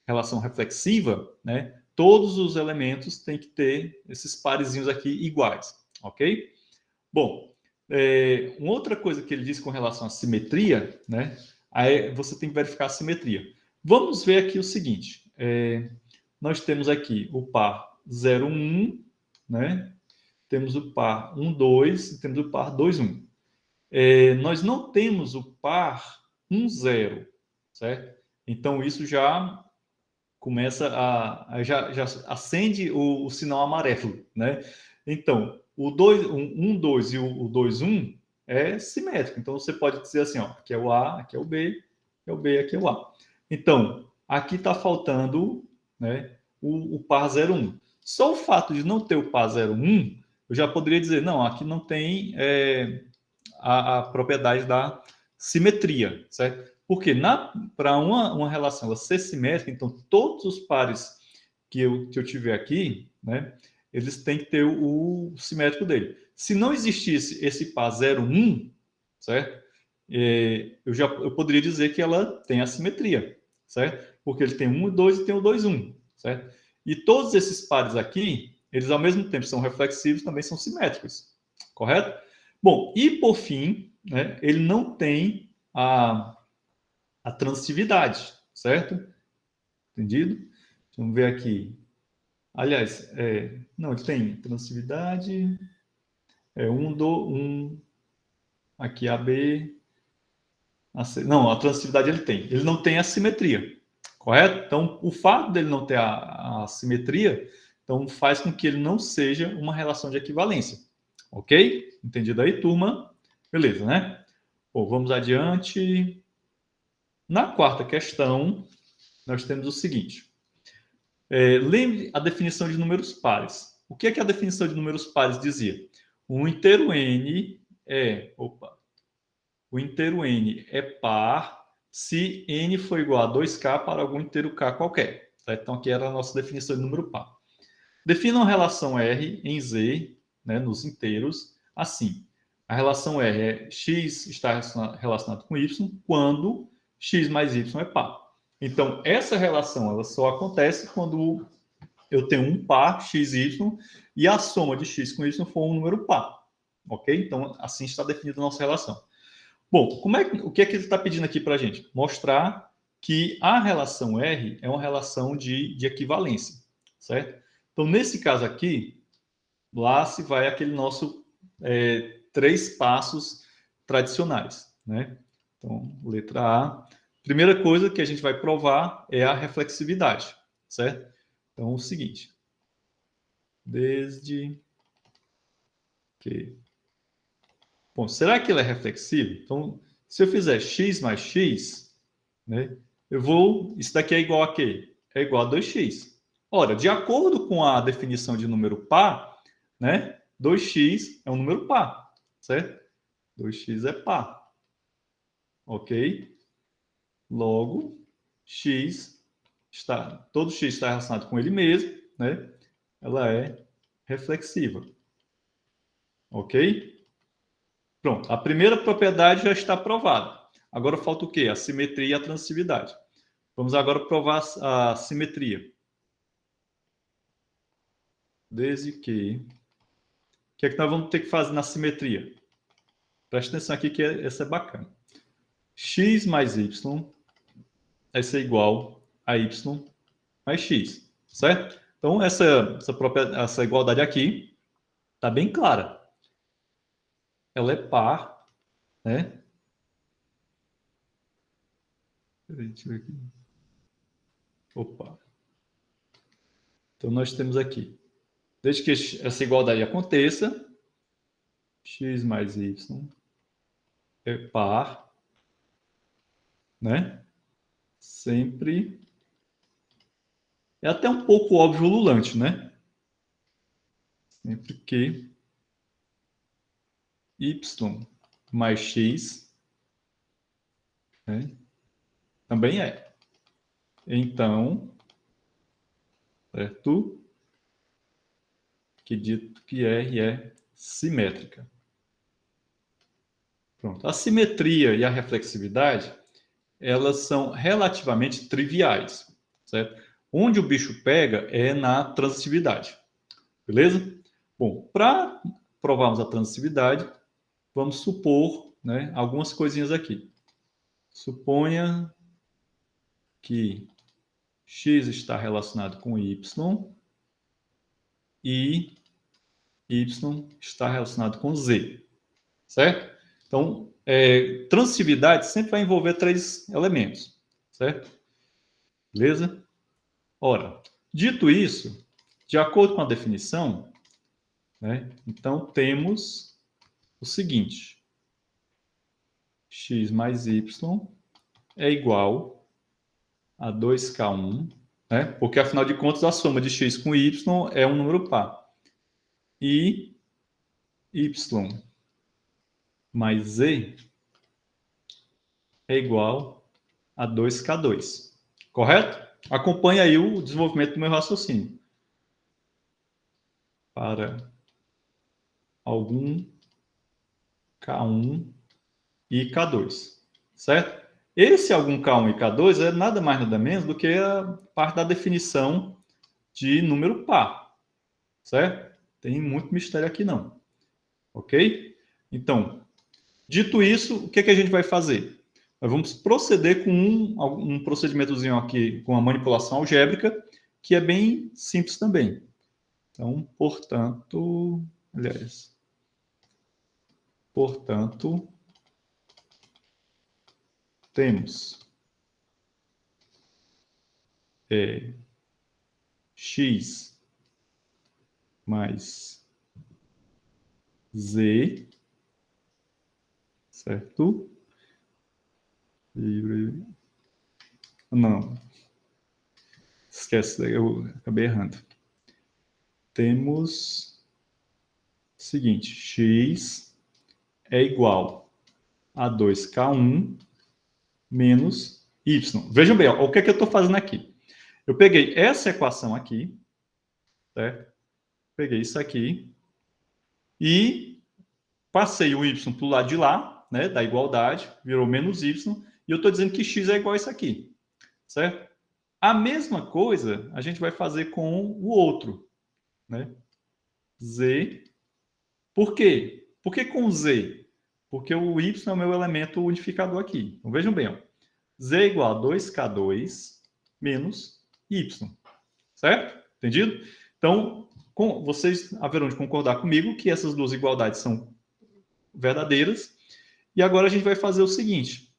relação reflexiva, né, todos os elementos têm que ter esses parezinhos aqui iguais, ok? Bom, uma outra coisa que ele diz com relação à simetria, né, aí você tem que verificar a simetria. Vamos ver aqui o seguinte, nós temos aqui o par 0, 1, né, temos o par 1, 2 e temos o par 2, 1. Nós não temos o par 1, 0, certo? Então, isso já começa já acende o sinal amarelo, né? Então, o 1, 2 e o 2, 1 é simétrico. Então, você pode dizer assim, ó, aqui é o A, aqui é o B, aqui é o B, aqui é o A. Então, aqui está faltando, né, o par 0, 1. Só o fato de não ter o par 0, 1, eu já poderia dizer, não, aqui não tem a propriedade da simetria, certo? Porque para uma relação ela ser simétrica, então todos os pares que eu tiver aqui, né, eles têm que ter o simétrico dele. Se não existisse esse par 0, 1, certo? Eu poderia dizer que ela tem a simetria, certo? Porque ele tem 1, 2 e tem o 2, 1, certo? E todos esses pares aqui, eles ao mesmo tempo são reflexivos, também são simétricos, correto? Bom, e por fim, né, ele não tem a transitividade, certo? Entendido? Vamos ver aqui. Aliás, não, ele tem transitividade, 1, aqui AB, não, a transitividade ele tem. Ele não tem a simetria, correto? Então, o fato dele não ter a simetria, então faz com que ele não seja uma relação de equivalência, ok? Entendido aí, turma? Beleza, né? Bom, vamos adiante. Na quarta questão, nós temos o seguinte. Lembre a definição de números pares. O que é que a definição de números pares dizia? O inteiro n o inteiro n é par se n for igual a 2k para algum inteiro k qualquer. Tá? Então, aqui era a nossa definição de número par. Defina uma relação R em Z, né, nos inteiros, assim. A relação R é x está relacionado com y quando x mais y é par. Então, essa relação ela só acontece quando eu tenho um par, x, y, e a soma de x com y for um número par. Ok? Então, assim está definida a nossa relação. Bom, o que é que ele está pedindo aqui para a gente? Mostrar que a relação R é uma relação de equivalência, certo? Então, nesse caso aqui, lá se vai aquele nosso 3 passos tradicionais, né? Então, letra A. Primeira coisa que a gente vai provar é a reflexividade, certo? Então, o seguinte. Desde que... Bom, será que ele é reflexivo? Então, se eu fizer x mais x, né, isso daqui é igual a quê? É igual a 2x. Ora, de acordo com a definição de número par, né, 2x é um número par, certo? 2x é par. Ok? Logo, todo x está relacionado com ele mesmo, né? Ela é reflexiva. Ok? Pronto, a primeira propriedade já está provada. Agora falta o quê? A simetria e a transitividade. Vamos agora provar a simetria. desde que... O que é que nós vamos ter que fazer na simetria? Presta atenção aqui que essa é bacana. X mais Y vai ser igual a Y mais X, certo? Então, essa igualdade aqui está bem clara. Ela é par, né? Peraí, deixa eu ver aqui. Opa. Então, nós temos aqui, desde que essa igualdade aconteça, X mais Y é par, né? Sempre. É até um pouco óbvio ululante, né? Sempre que Y mais X, né? Também é. Então, certo? Que dito que R é simétrica. Pronto. A simetria e a reflexividade, elas são relativamente triviais, certo? Onde o bicho pega é na transitividade, beleza? Bom, para provarmos a transitividade, vamos supor, né, algumas coisinhas aqui. Suponha que x está relacionado com y e y está relacionado com z, certo? Então, transitividade sempre vai envolver 3 elementos, certo? Beleza? Ora, dito isso, de acordo com a definição, né, então temos o seguinte: x mais y é igual a 2k1, né, porque afinal de contas a soma de x com y é um número par. E y mais z é igual a 2k2. Correto? Acompanhe aí o desenvolvimento do meu raciocínio. Para algum K1 e K2. Certo? Esse algum K1 e K2 é nada mais nada menos do que a parte da definição de número par. Certo? Tem muito mistério aqui não. Ok? Então, dito isso, o que a gente vai fazer? Nós vamos proceder com um procedimentozinho aqui, com a manipulação algébrica, que é bem simples também. Então, portanto, temos x mais z, certo? Não, esquece, eu acabei errando. Temos o seguinte: x é igual a 2k1 menos y. Vejam bem, ó, o que é que eu estou fazendo aqui? Eu peguei essa equação aqui, certo? Peguei isso aqui e passei o y para o lado de lá, né, da igualdade, virou menos y, e eu estou dizendo que x é igual a isso aqui, certo? A mesma coisa a gente vai fazer com o outro, né? Z. Por quê? Por que com z? Porque o y é o meu elemento unificador aqui. Então, vejam bem, ó. Z é igual a 2k2 menos y. Certo? Entendido? Então, vocês haverão de concordar comigo que essas duas igualdades são verdadeiras. E agora a gente vai fazer o seguinte: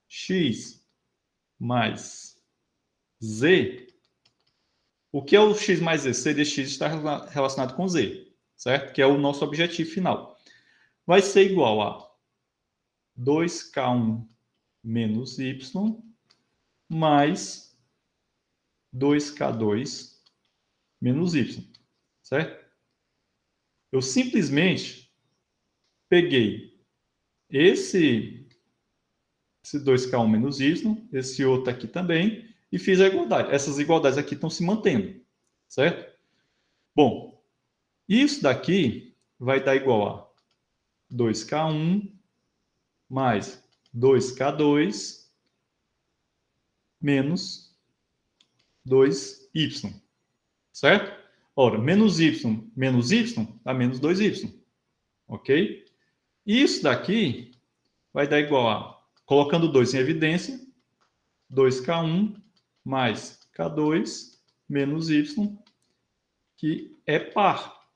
x mais z. O que é o x mais z? C de x está relacionado com z, certo? Que é o nosso objetivo final. Vai ser igual a 2k1 menos y mais 2k2 menos y, certo? Eu simplesmente peguei esse 2k1 menos y, esse outro aqui também, e fiz a igualdade. Essas igualdades aqui estão se mantendo, certo? Bom, isso daqui vai dar igual a 2k1 mais 2k2 menos 2y, certo? Ora, menos y dá menos 2y. Ok? Isso daqui vai dar igual a, colocando 2 em evidência, 2k1 mais k2 menos y, que é par.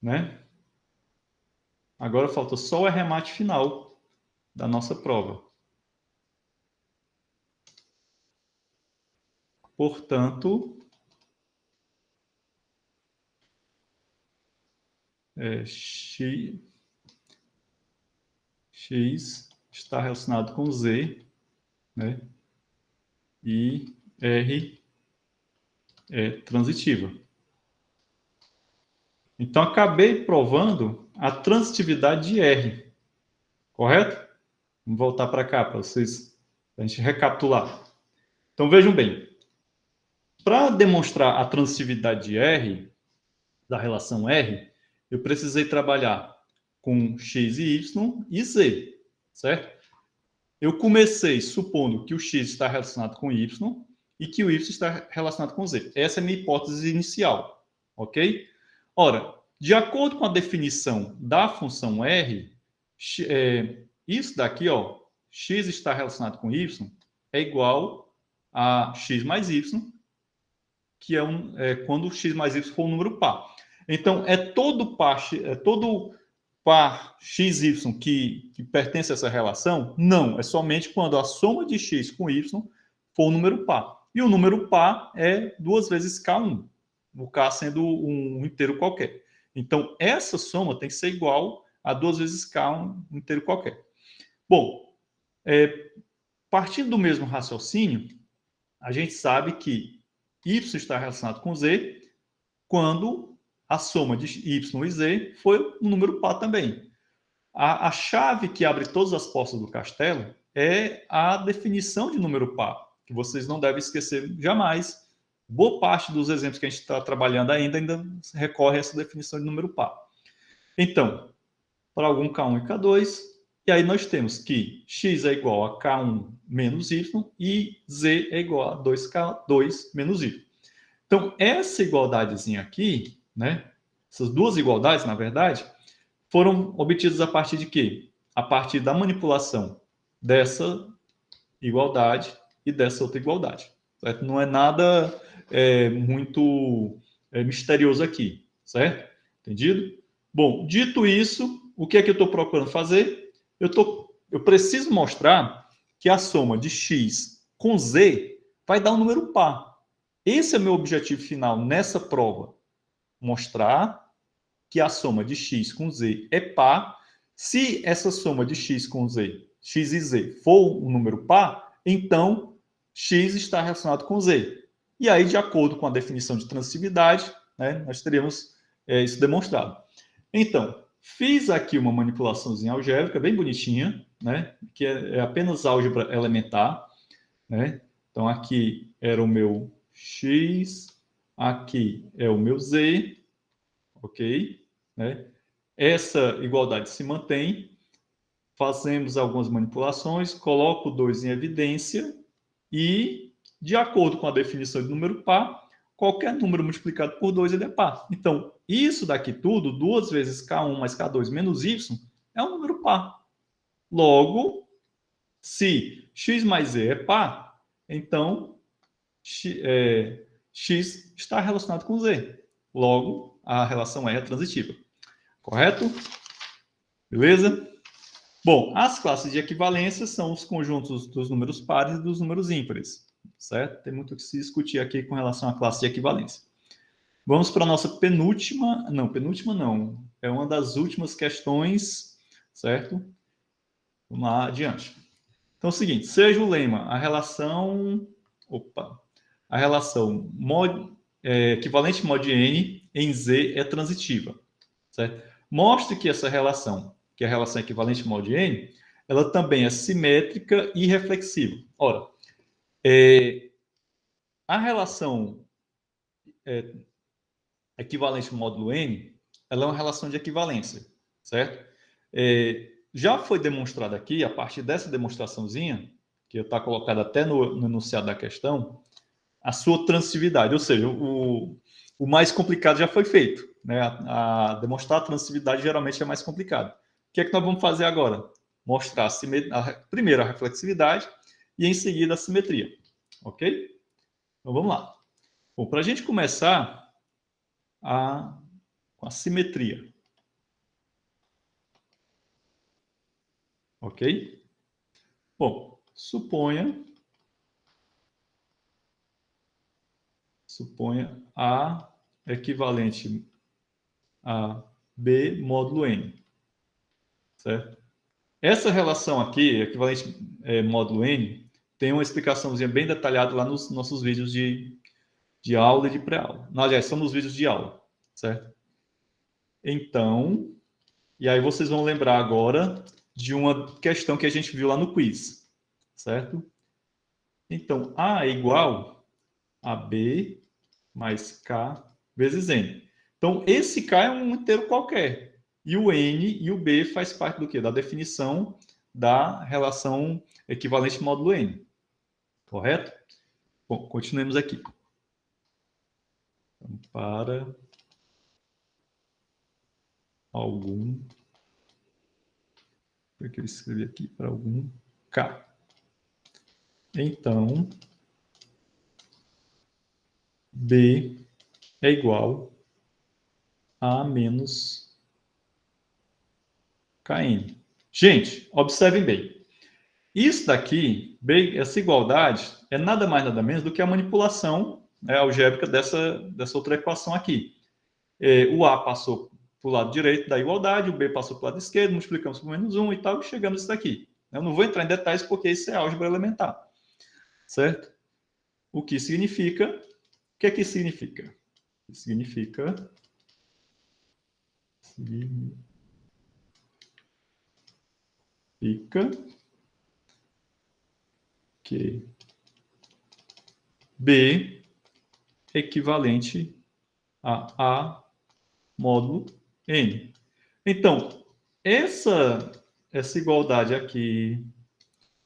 Né? Agora falta só o arremate final da nossa prova. Portanto, x está relacionado com z, né? E R é transitiva. Então, acabei provando a transitividade de R, correto? Vamos voltar para cá para vocês, a gente recapitular. Então, vejam bem. Para demonstrar a transitividade de R, da relação R, eu precisei trabalhar com x e y e z, certo? Eu comecei supondo que o x está relacionado com y e que o y está relacionado com z. Essa é a minha hipótese inicial, ok? Ora, de acordo com a definição da função R, isso daqui, ó, x está relacionado com y, é igual a x mais y, que é quando x mais y for um número par. Então, é todo par xy que pertence a essa relação? Não, é somente quando a soma de x com y for um número par. E o número par é 2 vezes k1, o k sendo um inteiro qualquer. Então, essa soma tem que ser igual a 2 vezes k, um inteiro qualquer. Bom, partindo do mesmo raciocínio, a gente sabe que y está relacionado com z quando a soma de y e z foi um número par também. A chave que abre todas as portas do castelo é a definição de número par, que vocês não devem esquecer jamais. Boa parte dos exemplos que a gente está trabalhando ainda recorre a essa definição de número par. Então, para algum k1 e k2, e aí nós temos que x é igual a k1 menos y e z é igual a 2k2 menos y. Então, essa igualdadezinha aqui, né? Essas duas igualdades, na verdade, foram obtidas a partir de quê? A partir da manipulação dessa igualdade e dessa outra igualdade. Certo? Não é nada muito misterioso aqui, certo? Entendido? Bom, dito isso, o que é que eu estou procurando fazer? Eu preciso mostrar que a soma de x com z vai dar um número par. Esse é o meu objetivo final nessa prova. Mostrar que a soma de x com z é par. Se essa soma de x com z, x e z, for um número par, então x está relacionado com z. E aí, de acordo com a definição de transitividade, né, nós teríamos isso demonstrado. Então, fiz aqui uma manipulaçãozinha algébrica bem bonitinha, né, que é apenas álgebra elementar. Né? Então, aqui era o meu x, aqui é o meu z, ok? Né? Essa igualdade se mantém, fazemos algumas manipulações, coloco 2 em evidência e, de acordo com a definição de número par, qualquer número multiplicado por 2 ele é par. Então, isso daqui tudo, 2 vezes k1 mais k2 menos y, é um número par. Logo, se x mais z é par, então x está relacionado com z. Logo, a relação R é transitiva. Correto? Beleza? Bom, as classes de equivalência são os conjuntos dos números pares e dos números ímpares. Certo? Tem muito o que se discutir aqui com relação à classe de equivalência. Vamos para a nossa penúltima não. É uma das últimas questões, certo? Vamos lá adiante. Então é o seguinte, seja o lema, a relação equivalente mod n em Z é transitiva. Certo? Mostre que essa relação, que é a relação equivalente mod n, ela também é simétrica e reflexiva. Ora, a relação equivalente módulo n, ela é uma relação de equivalência, certo? Já foi demonstrado aqui, a partir dessa demonstraçãozinha, que está colocada até no enunciado da questão, a sua transitividade, ou seja, o mais complicado já foi feito, né? Demonstrar a transitividade geralmente é mais complicado. O que é que nós vamos fazer agora? Mostrar primeiro a reflexividade e em seguida a simetria, ok? Então vamos lá. Bom, para a gente começar com a simetria, ok? Bom, suponha A equivalente a B módulo N, certo? Essa relação aqui, equivalente módulo N, tem uma explicaçãozinha bem detalhada lá nos nossos vídeos de aula e de pré-aula. Aliás, são nos vídeos de aula, certo? Então, e aí vocês vão lembrar agora de uma questão que a gente viu lá no quiz, certo? Então, A é igual a B mais K vezes N. Então, esse K é um inteiro qualquer. E o N e o B faz parte do quê? Da definição da relação equivalente módulo N. Correto? Bom, continuemos aqui. Então, para algum... O que eu escrevi aqui? Para algum K. Então, B é igual a menos Kn. Gente, observem bem. Isso daqui, essa igualdade, é nada mais nada menos do que a manipulação, né, algébrica dessa outra equação aqui. O A passou para o lado direito da igualdade, o B passou para o lado esquerdo, multiplicamos por menos 1 e tal, e chegamos a isso daqui. Eu não vou entrar em detalhes porque isso é álgebra elementar. Certo? O que significa... O que é que significa? Significa que B é equivalente a A módulo N. Então, essa igualdade aqui,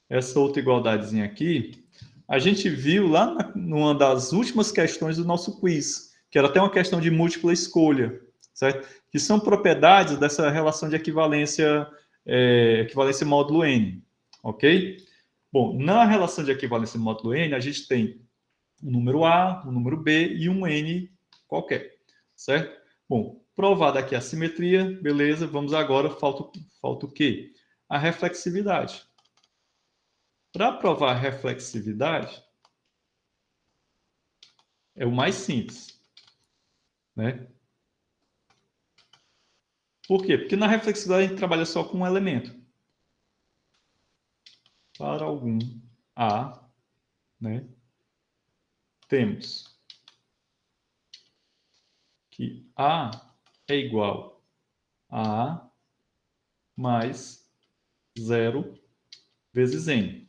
essa outra igualdadezinha aqui, a gente viu lá numa das últimas questões do nosso quiz, que era até uma questão de múltipla escolha, certo? Que são propriedades dessa relação de equivalência módulo N, ok? Bom, na relação de equivalência módulo N, a gente tem um número A, um número B e um N qualquer, certo? Bom, provada aqui a simetria, beleza, vamos agora, falta o quê? A reflexividade. Para provar a reflexividade, é o mais simples, né? Por quê? Porque na reflexividade a gente trabalha só com um elemento. Para algum A, né, temos que A é igual a A mais 0 vezes N,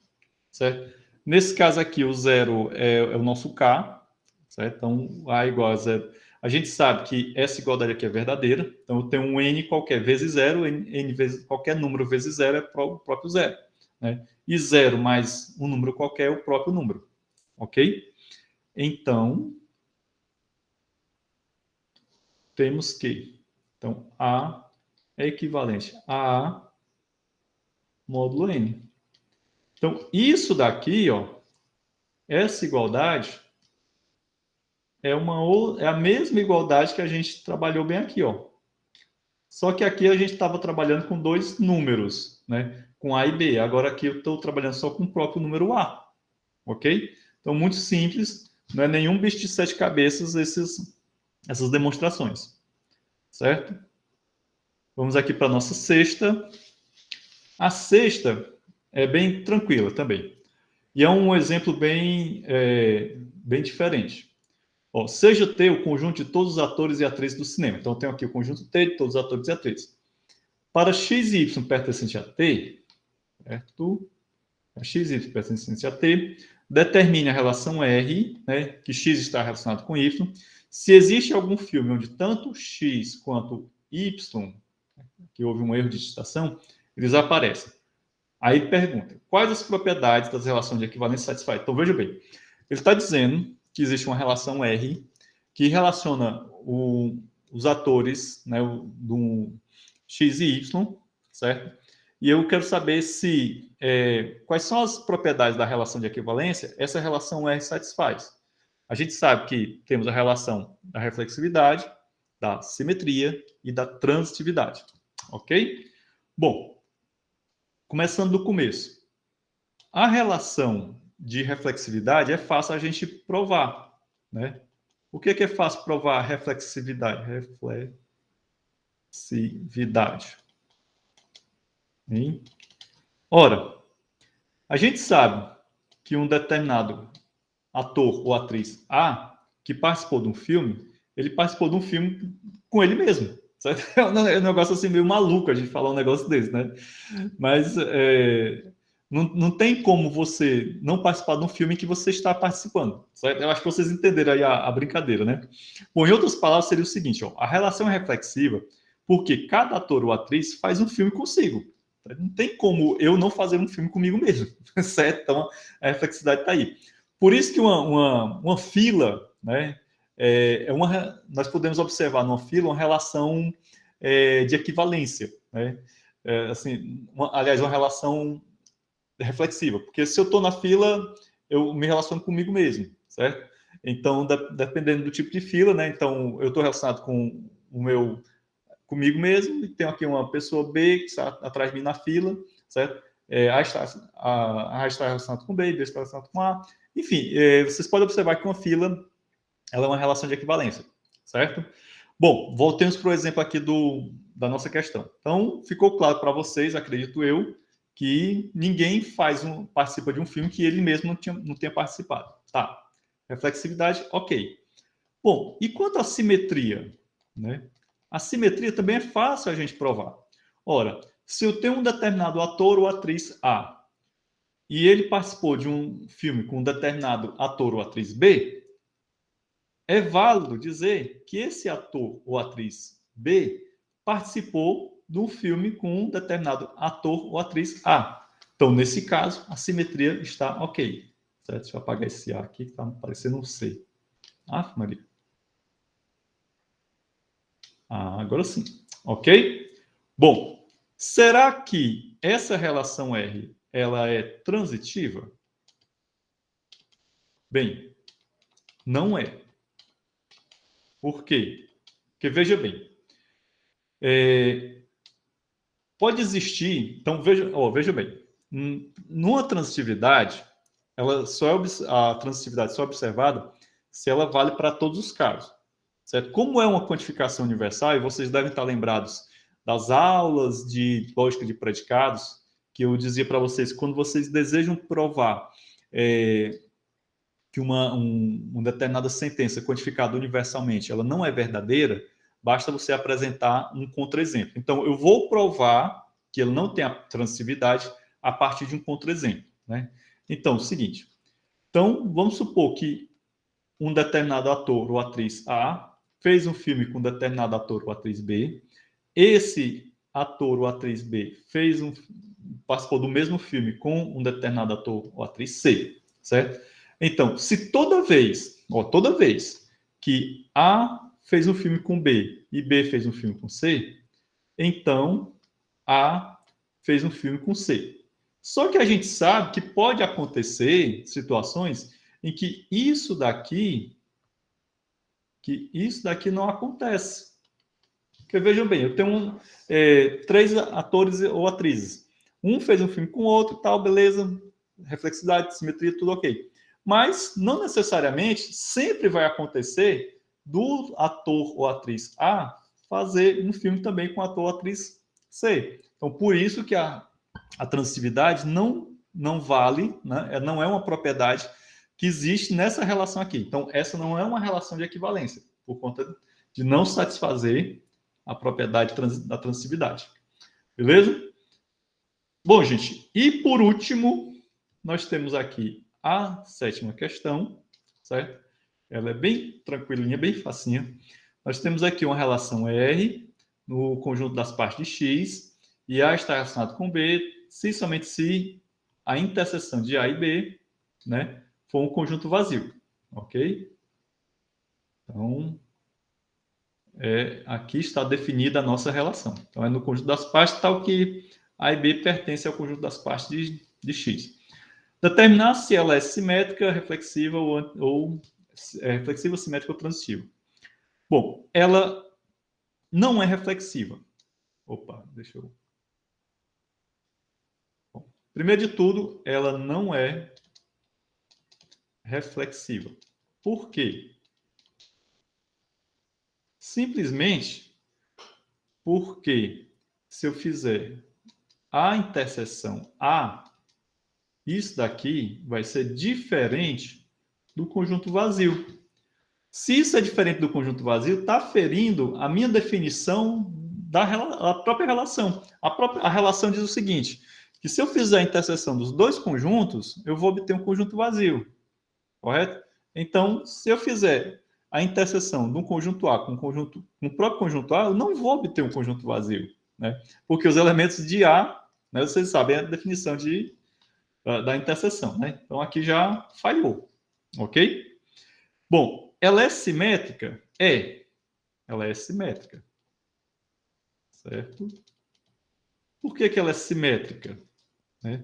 certo? Nesse caso aqui, o 0 é o nosso K, certo? Então, A é igual a 0. A gente sabe que essa igualdade aqui é verdadeira, então eu tenho um N qualquer vezes 0, N vezes qualquer número vezes 0 é o próprio 0, né? E 0 mais um número qualquer é o próprio número, ok? Então, temos que... Então, A é equivalente a A módulo N. Então, isso daqui, ó, essa igualdade é a mesma igualdade que a gente trabalhou bem aqui, ó. Só que aqui a gente estava trabalhando com dois números, né? Com A e B. Agora aqui eu estou trabalhando só com o próprio número A, ok? Então, muito simples, não é nenhum bicho de sete cabeças essas demonstrações, certo? Vamos aqui para a nossa sexta. A sexta é bem tranquila também. E é um exemplo bem diferente. Ó, seja T o conjunto de todos os atores e atrizes do cinema. Então, eu tenho aqui o conjunto T de todos os atores e atrizes. Para x e y pertencente a T, certo? X e y pertencente a T, determine a relação R, né, que x está relacionado com y. Se existe algum filme onde tanto x quanto y, que houve um erro de digitação, eles aparecem. Aí pergunta, quais as propriedades das relações de equivalência satisfazem? Então, veja bem, ele está dizendo que existe uma relação R que relaciona os atores, né, do X e Y, certo? E eu quero saber se quais são as propriedades da relação de equivalência essa relação R satisfaz. A gente sabe que temos a relação da reflexividade, da simetria e da transitividade, ok? Bom, começando do começo. A relação de reflexividade é fácil a gente provar, né? O que é fácil provar a reflexividade? Reflexividade. Hein? Ora, a gente sabe que um determinado ator ou atriz A, que participou de um filme, ele participou de um filme com ele mesmo. Certo? É um negócio assim meio maluco a gente falar um negócio desse, né? Mas não tem como você não participar de um filme que você está participando. Certo? Eu acho que vocês entenderam aí a brincadeira, né? Bom, em outras palavras, seria o seguinte, ó, a relação é reflexiva porque cada ator ou atriz faz um filme consigo. Não tem como eu não fazer um filme comigo mesmo, certo? Então, a reflexividade está aí. Por isso que uma fila, né, nós podemos observar numa fila uma relação de equivalência, né? Aliás, uma relação reflexiva, porque se eu estou na fila, eu me relaciono comigo mesmo, certo? Então, dependendo do tipo de fila, né? Então, eu estou relacionado comigo mesmo, e tenho aqui uma pessoa B que está atrás de mim na fila, certo? A está relacionado com B, B está relacionado com A. Enfim, vocês podem observar que uma fila ela é uma relação de equivalência, certo? Bom, voltemos para o exemplo aqui da nossa questão. Então, ficou claro para vocês, acredito eu, que ninguém participa de um filme que ele mesmo não tenha participado. Tá. Reflexividade, ok. Bom, e quanto à simetria? Né? A simetria também é fácil a gente provar. Ora, se eu tenho um determinado ator ou atriz A, e ele participou de um filme com um determinado ator ou atriz B, é válido dizer que esse ator ou atriz B participou de um filme com um determinado ator ou atriz A. Então, nesse caso, a simetria está ok. Certo? Deixa eu apagar esse A aqui, que está parecendo um C. Ah, Maria. Agora sim. Ok? Bom, será que essa relação R ela é transitiva? Bem, não é. Por quê? Porque, veja bem, pode existir... Então, veja bem, numa transitividade, a transitividade só é observada se ela vale para todos os casos. Certo? Como é uma quantificação universal, e vocês devem estar lembrados das aulas de lógica de predicados, que eu dizia para vocês, quando vocês desejam provar que uma determinada sentença quantificada universalmente ela não é verdadeira, basta você apresentar um contra-exemplo. Então, eu vou provar que ele não tem a transitividade a partir de um contra-exemplo. Né? Então, o seguinte. Então, vamos supor que um determinado ator ou atriz A fez um filme com um determinado ator ou atriz B. Esse ator ou atriz B participou do mesmo filme com um determinado ator ou atriz C, certo? Então, se toda vez que A fez um filme com B e B fez um filme com C, então A fez um filme com C. Só que a gente sabe que pode acontecer situações em que isso daqui não acontece. Porque vejam bem, eu tenho 3 atores ou atrizes. Um fez um filme com o outro, tal, beleza, reflexividade, simetria, tudo ok. Mas não necessariamente sempre vai acontecer do ator ou atriz A fazer um filme também com o ator ou atriz C. Então, por isso que a transitividade não vale, né? Não é uma propriedade que existe nessa relação aqui. Então, essa não é uma relação de equivalência, por conta de não satisfazer a propriedade da transitividade. Beleza? Bom, gente, e por último, nós temos aqui a 7ª questão, certo? Ela é bem tranquilinha, bem facinha. Nós temos aqui uma relação R no conjunto das partes de X, e A está relacionado com B, se somente se a interseção de A e B, né, for um conjunto vazio. Ok? Então, aqui está definida a nossa relação. Então, é no conjunto das partes, tal que A e B pertencem ao conjunto das partes de X. Determinar se ela é simétrica, reflexiva ou reflexiva, simétrica ou transitiva. Bom, ela não é reflexiva. Opa, deixa eu... Bom, primeiro de tudo, ela não é reflexiva. Por quê? Simplesmente porque se eu fizer a interseção A, isso daqui vai ser diferente do conjunto vazio. Se isso é diferente do conjunto vazio, está ferindo a minha definição da própria relação. A relação diz o seguinte, que se eu fizer a interseção dos dois conjuntos, eu vou obter um conjunto vazio, correto? Então, se eu fizer a interseção de um conjunto A com o próprio conjunto A, eu não vou obter um conjunto vazio, né? Porque os elementos de A, né, vocês sabem a definição da interseção, né? Então, aqui já falhou, ok? Bom, ela é simétrica? Ela é simétrica, certo? Por que ela é simétrica? Né?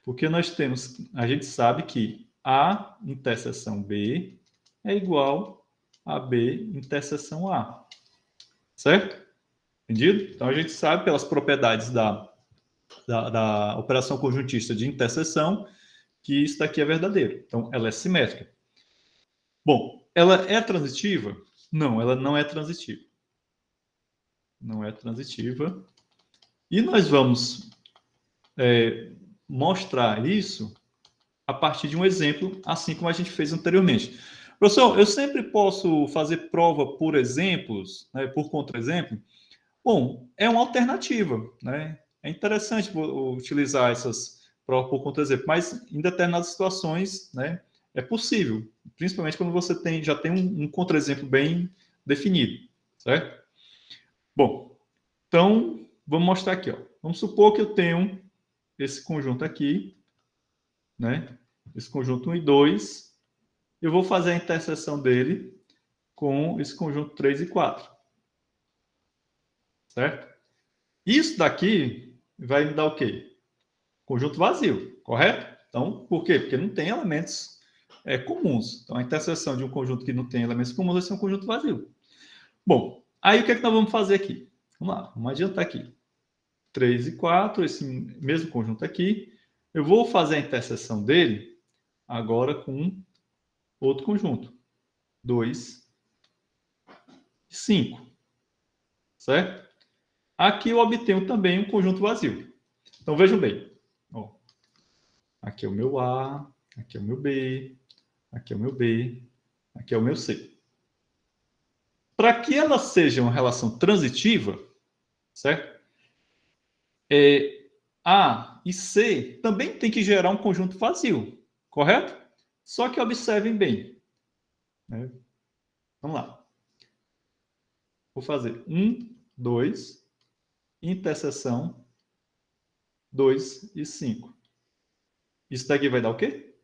Porque a gente sabe que A interseção B é igual a B interseção A, certo? Entendido? Então a gente sabe pelas propriedades da operação conjuntista de interseção que isso daqui é verdadeiro. Então ela é simétrica. Bom, ela é transitiva? Não, ela não é transitiva. Não é transitiva. E nós vamos mostrar isso a partir de um exemplo, assim como a gente fez anteriormente. Professor, eu sempre posso fazer prova por exemplos, né, por contra-exemplo? Bom, é uma alternativa, né? É interessante utilizar essas provas por contra-exemplo, mas em determinadas situações, né, é possível, principalmente quando você já tem um contra-exemplo bem definido, certo? Bom, então, vamos mostrar aqui, ó. Vamos supor que eu tenho esse conjunto aqui, né? Esse conjunto 1 e 2. Eu vou fazer a interseção dele com esse conjunto 3 e 4. Certo? Isso daqui vai me dar o quê? Conjunto vazio, correto? Então, por quê? Porque não tem elementos comuns. Então, a interseção de um conjunto que não tem elementos comuns vai ser um conjunto vazio. Bom, aí o que é que nós vamos fazer aqui? Vamos lá, vamos adiantar aqui. 3 e 4, esse mesmo conjunto aqui. Eu vou fazer a interseção dele agora com outro conjunto. 2 e 5. Certo? Aqui eu obtenho também um conjunto vazio. Então, vejam bem. Ó, aqui é o meu A, aqui é o meu B, aqui é o meu B, aqui é o meu C. Para que ela seja uma relação transitiva, certo? A e C também tem que gerar um conjunto vazio, correto? Só que observem bem. Né? Vamos lá. Vou fazer 1, 2, interseção 2 e 5. Isso daqui vai dar o quê?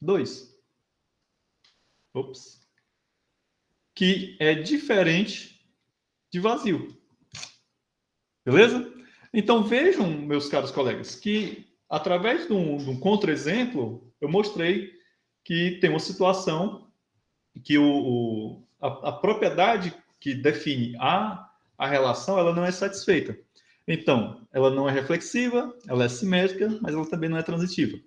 2. Ops. Que é diferente de vazio. Beleza? Então vejam, meus caros colegas, que através de um contra-exemplo, eu mostrei que tem uma situação que a propriedade que define a relação, ela não é satisfeita. Então, ela não é reflexiva, ela é simétrica, mas ela também não é transitiva,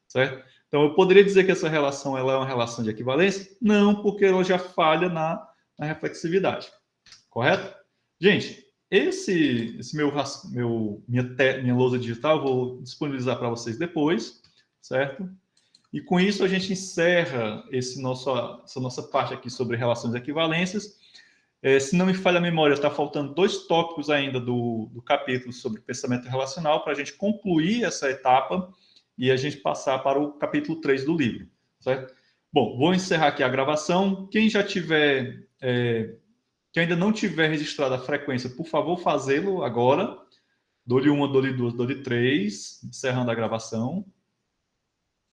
certo? Então, eu poderia dizer que essa relação ela é uma relação de equivalência? Não, porque ela já falha na reflexividade, correto? Gente, minha lousa digital, eu vou disponibilizar para vocês depois, certo? E com isso a gente encerra essa nossa parte aqui sobre relações e equivalências. Se não me falha a memória, está faltando 2 tópicos ainda do capítulo sobre pensamento relacional para a gente concluir essa etapa e a gente passar para o capítulo 3 do livro, certo? Bom, vou encerrar aqui a gravação. Quem já tiver, quem ainda não tiver registrado a frequência, por favor, fazê-lo agora. Dou-lhe 1, dou-lhe 2, dou-lhe 3, encerrando a gravação.